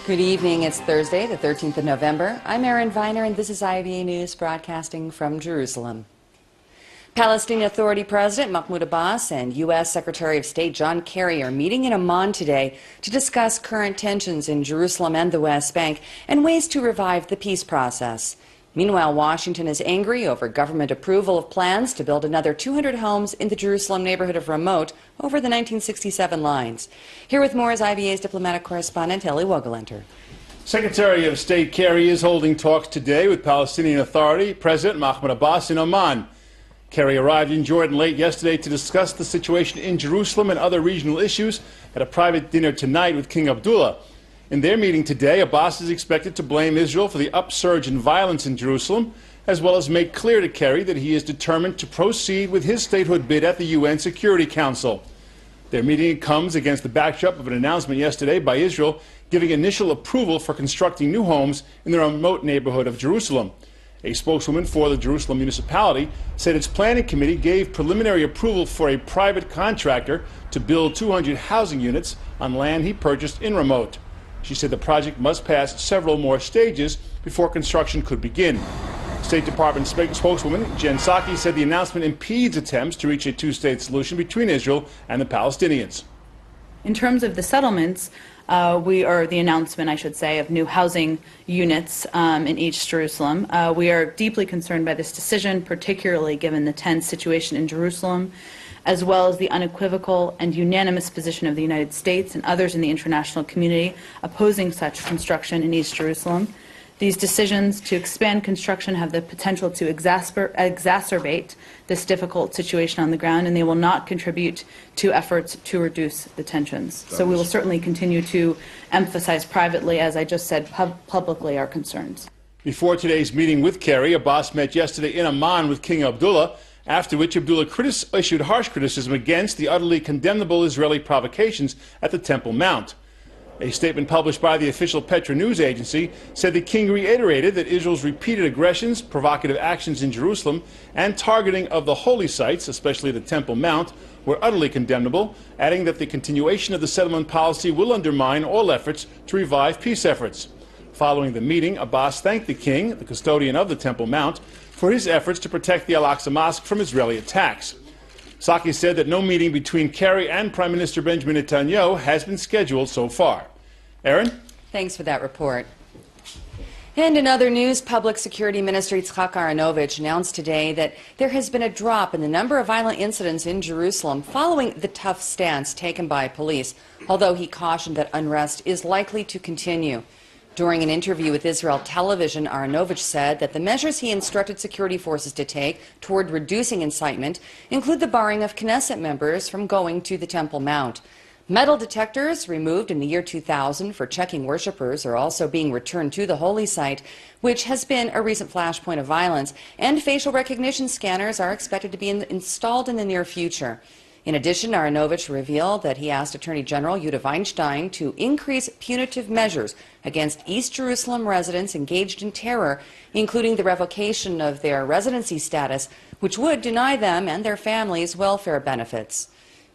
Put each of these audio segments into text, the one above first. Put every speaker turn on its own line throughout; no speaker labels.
Good evening. It's Thursday, the 13th of November. I'm Erin Viner, and this is IBA News broadcasting from Jerusalem. Palestinian Authority President Mahmoud Abbas and U.S. Secretary of State John Kerry are meeting in Amman today to discuss current tensions in Jerusalem and the West Bank and ways to revive the peace process. Meanwhile, Washington is angry over government approval of plans to build another 200 homes in the Jerusalem neighborhood of Ramot over the 1967 lines. Here with more is IBA's diplomatic correspondent Eli Wogelenter.
Secretary of State Kerry is holding talks today with Palestinian Authority President Mahmoud Abbas in Amman. Kerry arrived in Jordan late yesterday to discuss the situation in Jerusalem and other regional issues at a private dinner tonight with King Abdullah. In their meeting today, Abbas is expected to blame Israel for the upsurge in violence in Jerusalem, as well as make clear to Kerry that he is determined to proceed with his statehood bid at the UN Security Council. Their meeting comes against the backdrop of an announcement yesterday by Israel giving initial approval for constructing new homes in the remote neighborhood of Jerusalem. A spokeswoman for the Jerusalem municipality said its planning committee gave preliminary approval for a private contractor to build 200 housing units on land he purchased in Ramot. She said the project must pass several more stages before construction could begin. State Department spokeswoman Jen Psaki said the announcement impedes attempts to reach a two-state solution between Israel and the Palestinians.
In terms of the settlements, the announcement, I should say, of new housing units in East Jerusalem. We are deeply concerned by this decision, particularly given the tense situation in Jerusalem, as well as the unequivocal and unanimous position of the United States and others in the international community opposing such construction in East Jerusalem. These decisions to expand construction have the potential to exacerbate this difficult situation on the ground, and they will not contribute to efforts to reduce the tensions. So we will certainly continue to emphasize privately, as I just said, publicly, our concerns.
Before today's meeting with Kerry, Abbas met yesterday in Amman with King Abdullah, after which Abdullah issued harsh criticism against the utterly condemnable Israeli provocations at the Temple Mount. A statement published by the official Petra news agency said the king reiterated that Israel's repeated aggressions, provocative actions in Jerusalem, and targeting of the holy sites, especially the Temple Mount, were utterly condemnable, adding that the continuation of the settlement policy will undermine all efforts to revive peace efforts. Following the meeting, Abbas thanked the king, the custodian of the Temple Mount, for his efforts to protect the Al-Aqsa Mosque from Israeli attacks. Psaki said that no meeting between Kerry and Prime Minister Benjamin Netanyahu has been scheduled so far. Erin?
Thanks for that report. And in other news, Public Security Minister Yitzhak Aharonovich announced today that there has been a drop in the number of violent incidents in Jerusalem following the tough stance taken by police, although he cautioned that unrest is likely to continue. During an interview with Israel Television, Aharonovich said that the measures he instructed security forces to take toward reducing incitement include the barring of Knesset members from going to the Temple Mount. Metal detectors removed in the year 2000 for checking worshippers are also being returned to the holy site, which has been a recent flashpoint of violence, and facial recognition scanners are expected to be installed in the near future. In addition, Aharonovich revealed that he asked Attorney General Yehuda Weinstein to increase punitive measures against East Jerusalem residents engaged in terror, including the revocation of their residency status, which would deny them and their families welfare benefits.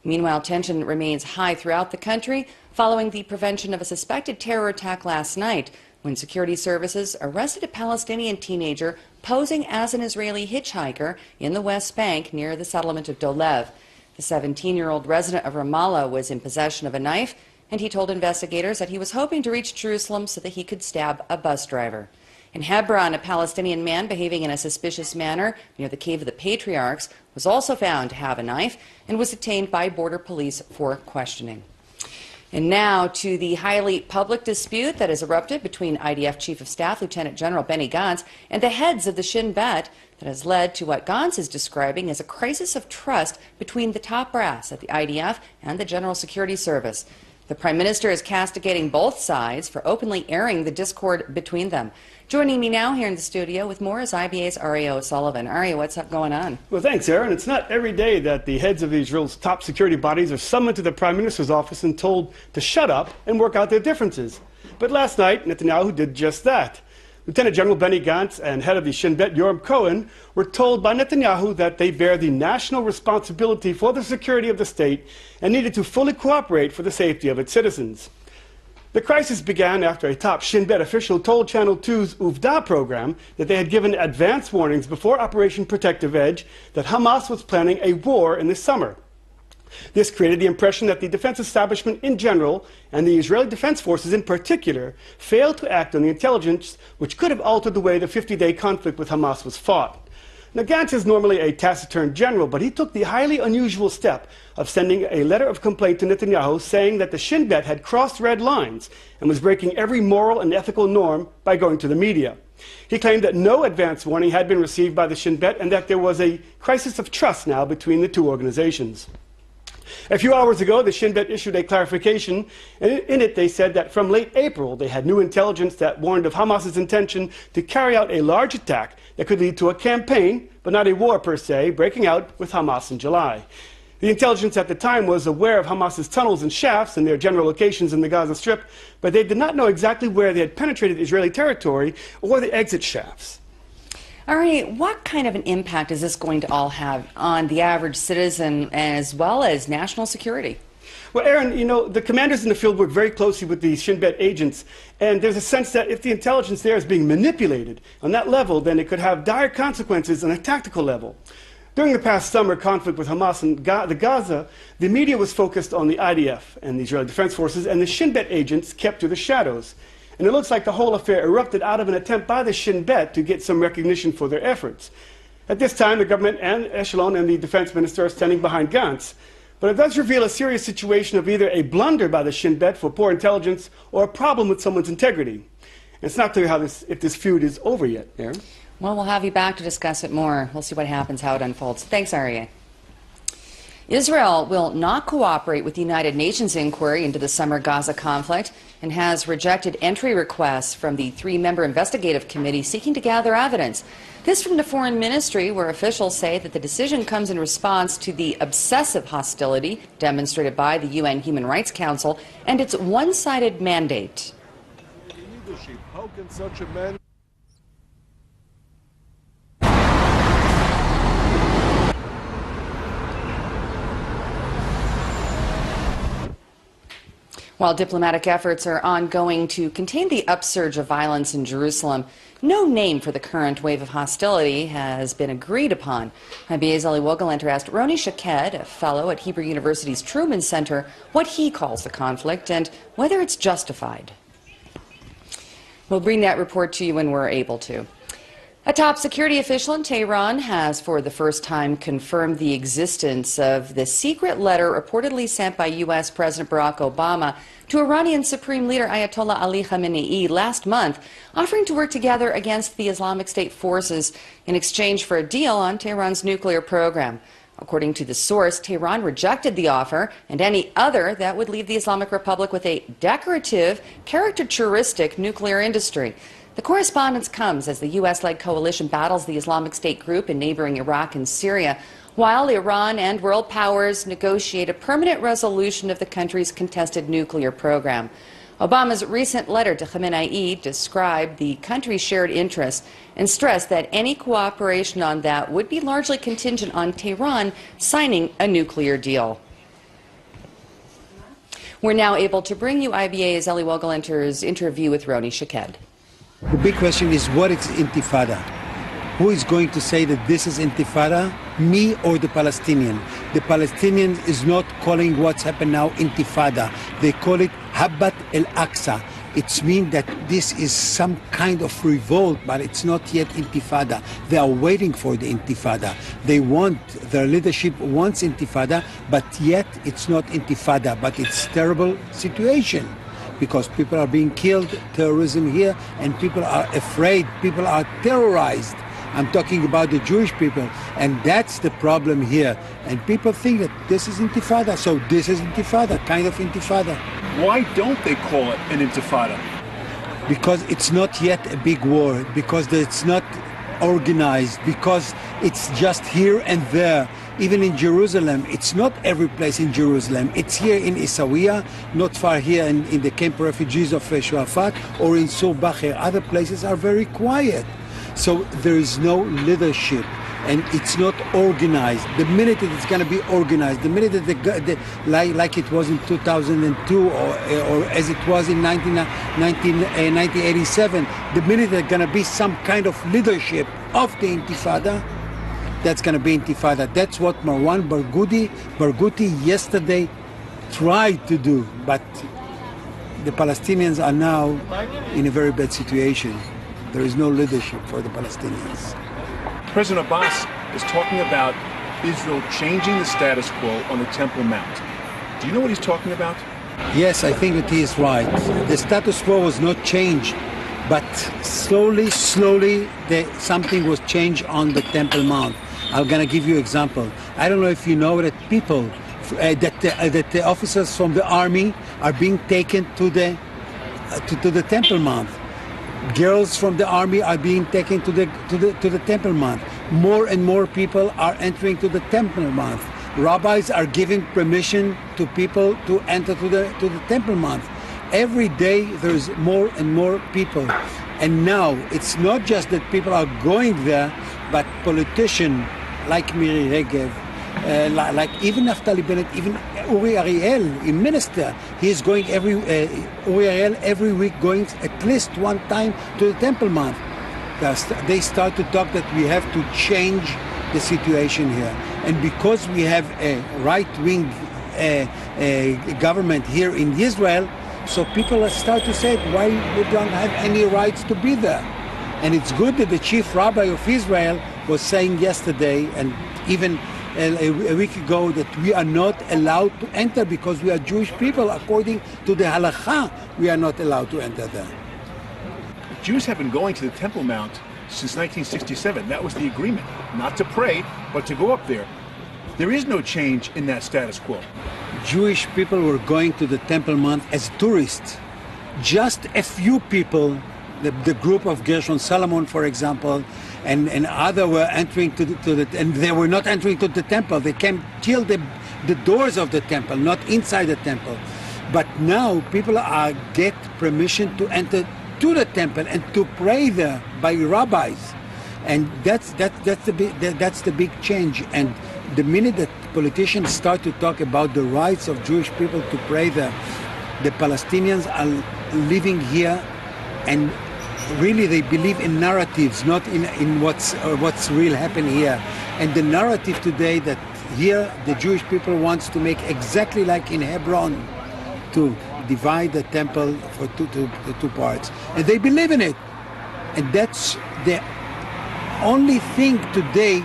Meanwhile, tension remains high throughout the country following the prevention of a suspected terror attack last night, when security services arrested a Palestinian teenager posing as an Israeli hitchhiker in the West Bank near the settlement of Dolev. The 17-year-old resident of Ramallah was in possession of a knife, and he told investigators that he was hoping to reach Jerusalem so that he could stab a bus driver. In Hebron, a Palestinian man behaving in a suspicious manner near the Cave of the Patriarchs was also found to have a knife and was detained by border police for questioning. And now to the highly public dispute that has erupted between IDF Chief of Staff Lieutenant General Benny Gantz and the heads of the Shin Bet that has led to what Gantz is describing as a crisis of trust between the top brass at the IDF and the General Security Service. The Prime Minister is castigating both sides for openly airing the discord between them. Joining me now here in the studio with more is IBA's Aria O'Sullivan. Aria, what's up going on?
Well, thanks, Aaron. It's not every day that the heads of Israel's top security bodies are summoned to the Prime Minister's office and told to shut up and work out their differences. But last night, Netanyahu did just that. Lieutenant General Benny Gantz and head of the Shin Bet, Yoram Cohen, were told by Netanyahu that they bear the national responsibility for the security of the state and needed to fully cooperate for the safety of its citizens. The crisis began after a top Shin Bet official told Channel 2's Uvda program that they had given advance warnings before Operation Protective Edge that Hamas was planning a war in the summer. This created the impression that the defense establishment in general, and the Israeli Defense Forces in particular, failed to act on the intelligence which could have altered the way the 50-day conflict with Hamas was fought. Now, Gantz is normally a taciturn general, but he took the highly unusual step of sending a letter of complaint to Netanyahu saying that the Shin Bet had crossed red lines and was breaking every moral and ethical norm by going to the media. He claimed that no advance warning had been received by the Shin Bet and that there was a crisis of trust now between the two organizations. A few hours ago, the Shin Bet issued a clarification, and in it they said that from late April they had new intelligence that warned of Hamas's intention to carry out a large attack that could lead to a campaign, but not a war per se, breaking out with Hamas in July. The intelligence at the time was aware of Hamas's tunnels and shafts and their general locations in the Gaza Strip, but they did not know exactly where they had penetrated Israeli territory or the exit shafts.
All right, what kind of an impact is this going to all have on the average citizen as well as national security?
Well, Aaron, you know, the commanders in the field work very closely with the Shin Bet agents, and there's a sense that if the intelligence there is being manipulated on that level, then it could have dire consequences on a tactical level. During the past summer conflict with Hamas and the Gaza, the media was focused on the IDF and the Israeli Defense Forces, and the Shin Bet agents kept to the shadows. And it looks like the whole affair erupted out of an attempt by the Shin Bet to get some recognition for their efforts. At this time, the government and Echelon and the defense minister are standing behind Gantz. But it does reveal a serious situation of either a blunder by the Shin Bet for poor intelligence or a problem with someone's integrity. And it's not clear if this feud is over yet, Aaron.
Well, we'll have you back to discuss it more. We'll see what happens, how it unfolds. Thanks, Aryeh. Israel will not cooperate with the United Nations inquiry into the summer Gaza conflict and has rejected entry requests from the three-member investigative committee seeking to gather evidence. This from the Foreign Ministry, where officials say that the decision comes in response to the obsessive hostility demonstrated by the UN Human Rights Council and its one-sided mandate.
How can such a man
While diplomatic efforts are ongoing to contain the upsurge of violence in Jerusalem, no name for the current wave of hostility has been agreed upon. IBA's Eli Wogelenter asked Roni Shaked, a fellow at Hebrew University's Truman Center, what he calls the conflict and whether it's justified. We'll bring that report to you when we're able to. A top security official in Tehran has for the first time confirmed the existence of the secret letter reportedly sent by U.S. President Barack Obama to Iranian Supreme Leader Ayatollah Ali Khamenei last month, offering to work together against the Islamic State forces in exchange for a deal on Tehran's nuclear program. According to the source, Tehran rejected the offer and any other that would leave the Islamic Republic with a decorative, caricaturistic nuclear industry. The correspondence comes as the U.S.-led coalition battles the Islamic State group in neighboring Iraq and Syria, while Iran and world powers negotiate a permanent resolution of the country's contested nuclear program. Obama's recent letter to Khamenei described the country's shared interests and stressed that any cooperation on that would be largely contingent on Tehran signing a nuclear deal. We're now able to bring you IBA's Eli Wogelenter's interview with Roni Shaked.
The big question is, what is intifada? Who is going to say that this is intifada, me or the Palestinian? The Palestinian is not calling what's happened now intifada. They call it Habbat el-Aqsa. It means that this is some kind of revolt, but it's not yet intifada. They are waiting for the intifada. Their leadership wants intifada, but yet it's not intifada, but it's terrible situation. Because people are being killed, terrorism here, and people are afraid, people are terrorized. I'm talking about the Jewish people, and that's the problem here. And people think that this is intifada, so this is intifada, kind of intifada.
Why don't they call it an intifada?
Because it's not yet a big war, because it's not organized, because it's just here and there. Even in Jerusalem, it's not every place in Jerusalem. It's here in Isawiya, not far here in the camp refugees of Shuafat, or in Sur Bacher. Other places are very quiet. So there is no leadership. and it's not organized. The minute it's going to be organized, the minute that like it was in 2002 or as it was in 1987, the minute there's going to be some kind of leadership of the Intifada, that's going to be Intifada. That's what Marwan Barghouti yesterday tried to do, but the Palestinians are now in a very bad situation. There is no leadership for the Palestinians.
President Abbas is talking about Israel changing the status quo on the Temple Mount. Do you know what he's talking about?
Yes, I think that he is right. The status quo was not changed, but slowly, something was changed on the Temple Mount. I'm going to give you an example. I don't know if you know that people, that the officers from the army are being taken to the Temple Mount. Girls from the army are being taken to the Temple Mount. More and more people are entering to the Temple Mount. Rabbis are giving permission to people to enter to the Temple Mount. Every day there's more and more people. And now it's not just that people are going there, but politicians like Miri Regev, like even Naftali Bennett, even Uri Ariel, a minister, he is going Uri Ariel every week going at least one time to the Temple Mount. They start to talk that we have to change the situation here. And because we have a right-wing government here in Israel, so people start to say, why we don't have any rights to be there? And it's good that the chief rabbi of Israel was saying yesterday, and even a week ago, that we are not allowed to enter because we are Jewish people. According to the halakha, we are not allowed to enter there.
Jews have been going to the Temple Mount since 1967. That was the agreement, not to pray, but to go up there. There is no change in that status quo.
Jewish people were going to the Temple Mount as tourists. Just a few people, the group of Gershon Solomon, for example, and other were entering to the and they were not entering to the temple. They came till the doors of the temple, not inside the temple. But now people get permission to enter to the temple and to pray there by rabbis, and that's the big change. And the minute that politicians start to talk about the rights of Jewish people to pray there, the Palestinians are living here, and really they believe in narratives, not in what's real happening here. And the narrative today that here the Jewish people wants to make exactly like in Hebron, to divide the temple for two parts, and they believe in it. And that's the only thing today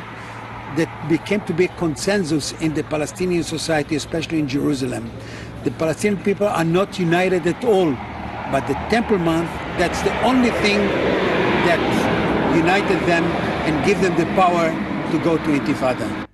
that became to be a consensus in the Palestinian society, especially in Jerusalem. The Palestinian people are not united at all, but the Temple Mount, that's the only thing that united them and give them the power to go to Intifada.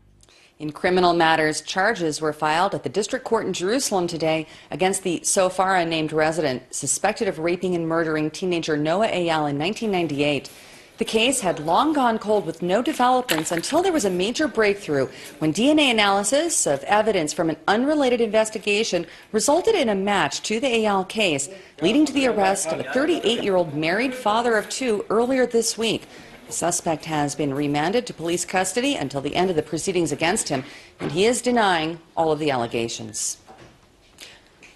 In criminal matters, charges were filed at the district court in Jerusalem today against the so far unnamed resident suspected of raping and murdering teenager Noah Eyal in 1998. The case had long gone cold with no developments until there was a major breakthrough when DNA analysis of evidence from an unrelated investigation resulted in a match to the Eyal case, leading to the arrest of a 38-year-old married father of two earlier this week. The suspect has been remanded to police custody until the end of the proceedings against him, and he is denying all of the allegations.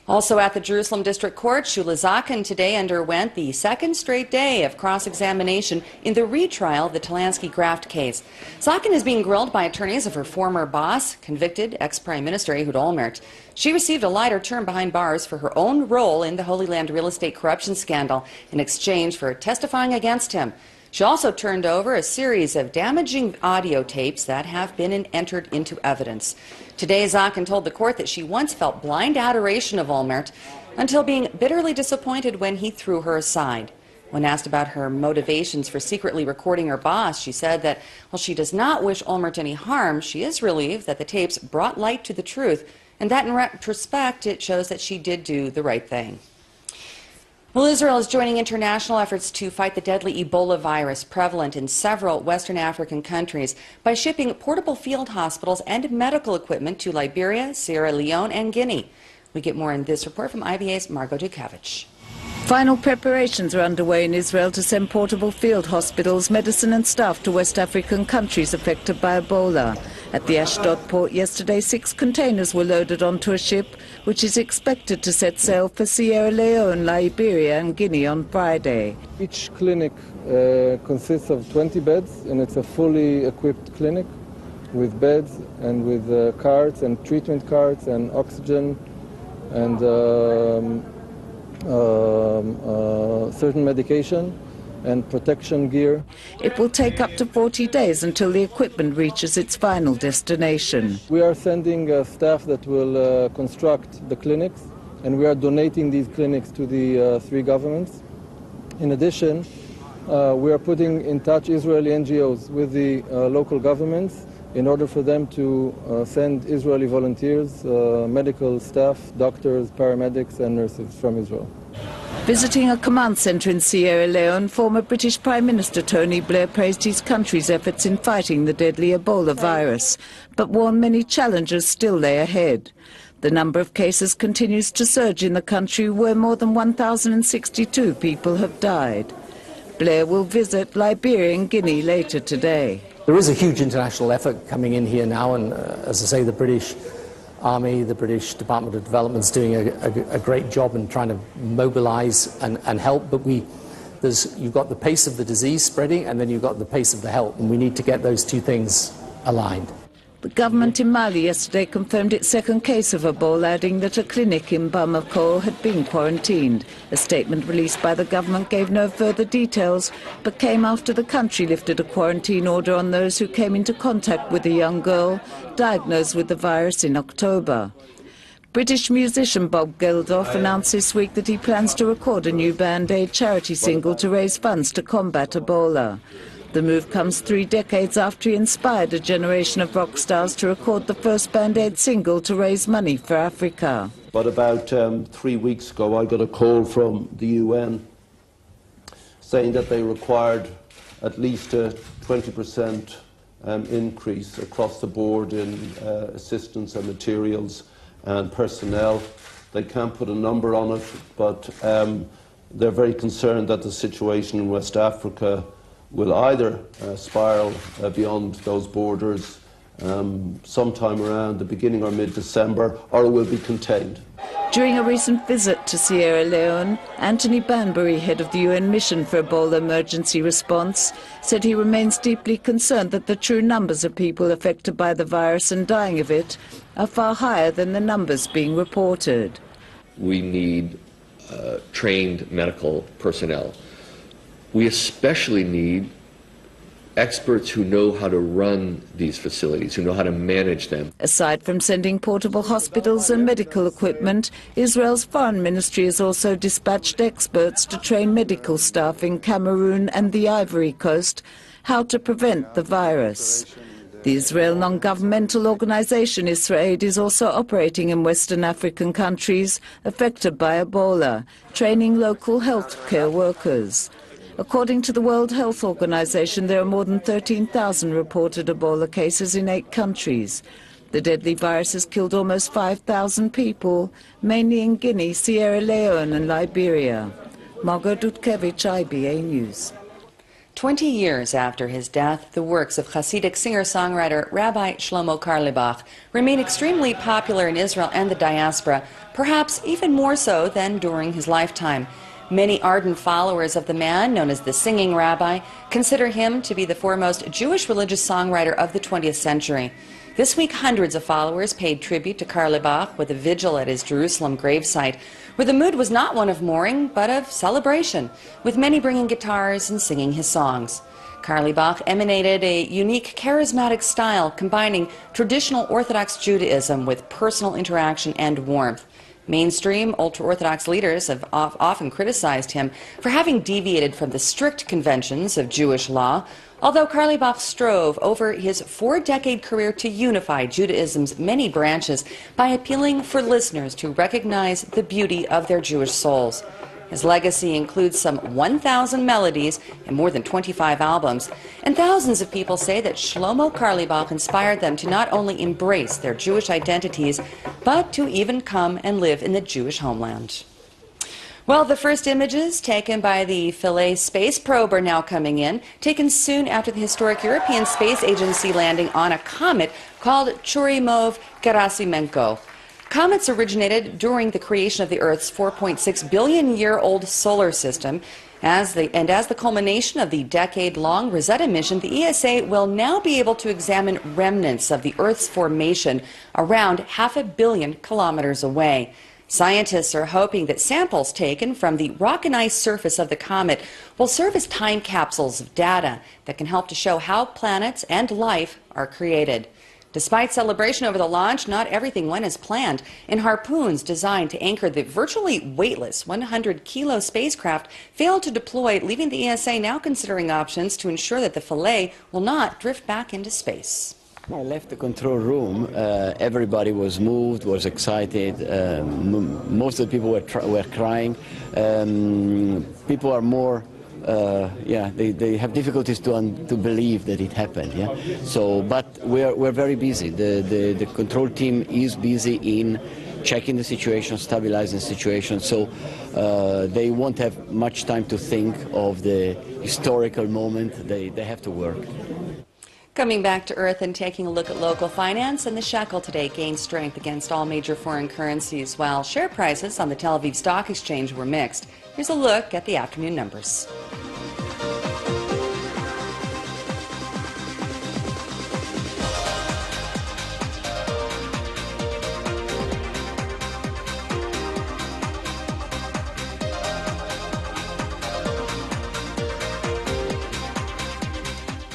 Also at the Jerusalem District Court, Shula Zaken today underwent the second straight day of cross-examination in the retrial of the Talansky-Graft case. Zaken is being grilled by attorneys of her former boss, convicted ex-Prime Minister Ehud Olmert. She received a lighter term behind bars for her own role in the Holy Land real estate corruption scandal in exchange for testifying against him. She also turned over a series of damaging audio tapes that have been entered into evidence. Today, Zaken told the court that she once felt blind adoration of Olmert until being bitterly disappointed when he threw her aside. When asked about her motivations for secretly recording her boss, she said that while she does not wish Olmert any harm, she is relieved that the tapes brought light to the truth, and that in retrospect it shows that she did do the right thing. Well, Israel is joining international efforts to fight the deadly Ebola virus prevalent in several Western African countries by shipping portable field hospitals and medical equipment to Liberia, Sierra Leone, and Guinea. We get more in this report from IBA's Margot Dukevich.
Final preparations are underway in Israel to send portable field hospitals, medicine and staff to West African countries affected by Ebola. At the Ashdod port yesterday, 6 containers were loaded onto a ship which is expected to set sail for Sierra Leone, Liberia and Guinea on Friday.
Each clinic consists of 20 beds, and it's a fully equipped clinic with beds and with carts and treatment carts and oxygen and certain medication and protection gear.
It will take up to 40 days until the equipment reaches its final destination.
We are sending staff that will construct the clinics, and we are donating these clinics to the 3 governments. In addition, we are putting in touch Israeli NGOs with the local governments in order for them to send Israeli volunteers, medical staff, doctors, paramedics and nurses from Israel.
Visiting a command centre in Sierra Leone, former British Prime Minister Tony Blair praised his country's efforts in fighting the deadly Ebola virus, but warned many challenges still lay ahead. The number of cases continues to surge in the country, where more than 1,062 people have died. Blair will visit Liberia and Guinea later today.
There is a huge international effort coming in here now, and as I say, the British Army, the British Department of Development is doing a great job in trying to mobilise and help, but you've got the pace of the disease spreading and then you've got the pace of the help, and we need to get those 2 things aligned.
The government in Mali yesterday confirmed its 2nd case of Ebola, adding that a clinic in Bamako had been quarantined. A statement released by the government gave no further details, but came after the country lifted a quarantine order on those who came into contact with a young girl diagnosed with the virus in October. British musician Bob Geldof announced this week that he plans to record a new Band Aid charity single to raise funds to combat Ebola. The move comes 3 decades after he inspired a generation of rock stars to record the first Band Aid single to raise money for Africa.
But about 3 weeks ago, I got a call from the UN saying that they required at least a 20% increase across the board in assistance and materials and personnel. They can't put a number on it, but they're very concerned that the situation in West Africa will either spiral beyond those borders sometime around the beginning or mid-December, or it will be contained.
During a recent visit to Sierra Leone, Anthony Banbury, head of the UN Mission for Ebola Emergency Response, said he remains deeply concerned that the true numbers of people affected by the virus and dying of it are far higher than the numbers being reported.
We need trained medical personnel. We especially need experts who know how to run these facilities, who know how to manage them.
Aside from sending portable hospitals and medical equipment, Israel's foreign ministry has also dispatched experts to train medical staff in Cameroon and the Ivory Coast how to prevent the virus. The Israel non-governmental organization IsraAid is also operating in Western African countries affected by Ebola, training local healthcare workers. According to the World Health Organization, there are more than 13,000 reported Ebola cases in 8 countries. The deadly virus has killed almost 5,000 people, mainly in Guinea, Sierra Leone and Liberia. Margot Dudkevich, IBA News.
20 years after his death, the works of Hasidic singer-songwriter Rabbi Shlomo Carlebach remain extremely popular in Israel and the diaspora, perhaps even more so than during his lifetime. Many ardent followers of the man, known as the Singing Rabbi, consider him to be the foremost Jewish religious songwriter of the 20th century. This week, hundreds of followers paid tribute to Carlebach with a vigil at his Jerusalem gravesite, where the mood was not one of mourning, but of celebration, with many bringing guitars and singing his songs. Carlebach emanated a unique, charismatic style, combining traditional Orthodox Judaism with personal interaction and warmth. Mainstream ultra-Orthodox leaders have often criticized him for having deviated from the strict conventions of Jewish law, although Carlebach strove over his 4-decade career to unify Judaism's many branches by appealing for listeners to recognize the beauty of their Jewish souls. His legacy includes some 1,000 melodies and more than 25 albums, and thousands of people say that Shlomo Carlebach inspired them to not only embrace their Jewish identities, but to even come and live in the Jewish homeland. Well, the first images taken by the Philae space probe are now coming in, taken soon after the historic European Space Agency landing on a comet called Churyumov-Gerasimenko. Comets originated during the creation of the Earth's 4.6 billion-year-old solar system. As the culmination of the decade-long Rosetta mission, the ESA will now be able to examine remnants of the Earth's formation around 500 million kilometers away. Scientists are hoping that samples taken from the rock and ice surface of the comet will serve as time capsules of data that can help to show how planets and life are created. Despite celebration over the launch, not everything went as planned. And harpoons designed to anchor the virtually weightless 100-kilo spacecraft failed to deploy, leaving the ESA now considering options to ensure that the Philae will not drift back into space.
I left the control room. Everybody was moved, was excited. Most of the people were crying. People are more, they have difficulties to believe that it happened. Yeah. So, but we're very busy. The control team is busy in checking the situation, stabilizing the situation. So they won't have much time to think of the historical moment. They have to work.
Coming back to Earth and taking a look at local finance, and the shekel today gained strength against all major foreign currencies, while share prices on the Tel Aviv Stock Exchange were mixed. Here's a look at the afternoon numbers.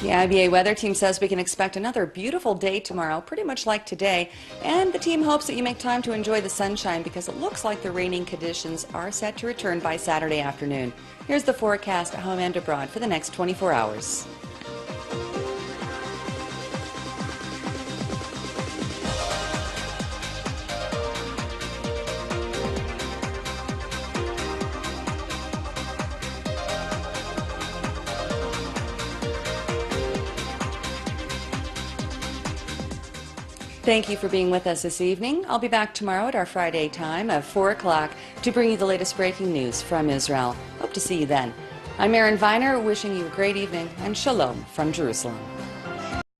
The IBA weather team says we can expect another beautiful day tomorrow, pretty much like today. And the team hopes that you make time to enjoy the sunshine because it looks like the raining conditions are set to return by Saturday afternoon. Here's the forecast at home and abroad for the next 24 hours. Thank you for being with us this evening. I'll be back tomorrow at our Friday time of 4 o'clock to bring you the latest breaking news from Israel. Hope to see you then. I'm Erin Viner, wishing you a great evening and shalom from Jerusalem.